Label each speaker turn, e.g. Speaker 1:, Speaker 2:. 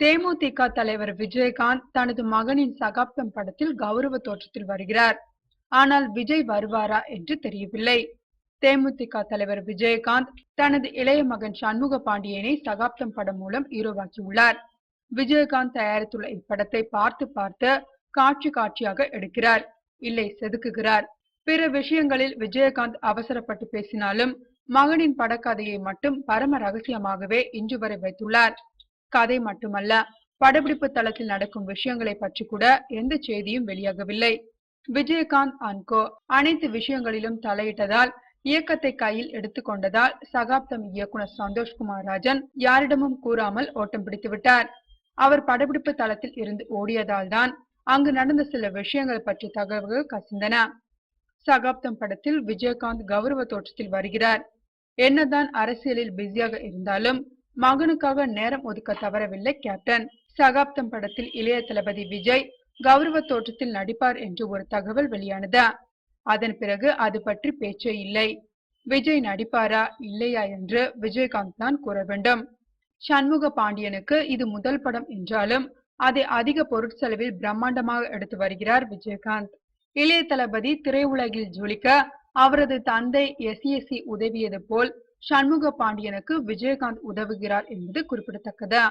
Speaker 1: தேமுதிக தலைவர் விஜயகாந்த் தனது மகனின் சகாப்தம் படத்தில் கௌரவ தோற்றத்தில் வருகிறார். ஆனால் விஜய் வருவாரா என்று தெரியவில்லை. தேமுதிக தலைவர் விஜயகாந்த் தனது இளைய மகன் சண்முக பாண்டியனை சகாப்தம் படம் மூலம் ஹீரோவாக்கியுள்ளார். விஜயகாந்த் தயாரித்துள்ள இப்படத்தை பார்த்து காட்சி காட்சியாக எடுக்கிறார், இல்லை செதுக்குகிறார். பிற விஷயங்களில் விஜயகாந்த் அவசரப்பட்டு பேசினாலும் மகனின் படக்கதையை மட்டும் பரம ரகசியமாகவே இன்று வரை வைத்துள்ளார். கதை மட்டுமல்ல, படப்பிடிப்பு தளத்தில் நடக்கும் விஷயங்களை பற்றி கூட எந்த செய்தியும் வெளியாகவில்லை. விஜயகாந்த் அண்ட் கோ அனைத்து விஷயங்களிலும் தலையிட்டதால், இயக்கத்தை கையில் எடுத்துக்கொண்டதால் சகாப்தம் இயக்குனர் சந்தோஷ்குமார் ராஜன் யாரிடமும் கூறாமல் ஓட்டம் பிடித்துவிட்டார். அவர் படப்பிடிப்பு தளத்தில் இருந்து ஓடியதால் தான் அங்கு நடந்த சில விஷயங்கள் பற்றி தகவல்கள் கசிந்தன. சகாப்தம் படத்தில் விஜயகாந்த் கௌரவ தோற்றத்தில் வருகிறார். என்னதான் அரசியலில் பிஸியாக இருந்தாலும் மகனுக்காக நேரம் ஒதுக்க தவறவில்லை கேப்டன். சகாப்தம் படத்தில் இளைய தளபதி விஜய் கௌரவ தோற்றத்தில் நடிப்பார் என்று ஒரு தகவல் வெளியானது. அதன் பிறகு அது பற்றி பேச்சே இல்லை. விஜய் நடிப்பாரா இல்லையா என்று விஜயகாந்த் தான் கூற வேண்டும். சண்முக பாண்டியனுக்கு இது முதல் படம் என்றாலும் அதை அதிக பொருட்செலவில் பிரம்மாண்டமாக எடுத்து வருகிறார் விஜயகாந்த். இளைய தளபதி திரையுலகில் ஜொலிக்க அவரது தந்தை SAC உதவியது போல் சண்முக பாண்டியனுக்கு விஜயகாந்த் உதவுகிறார் என்பது குறிப்பிடத்தக்கது.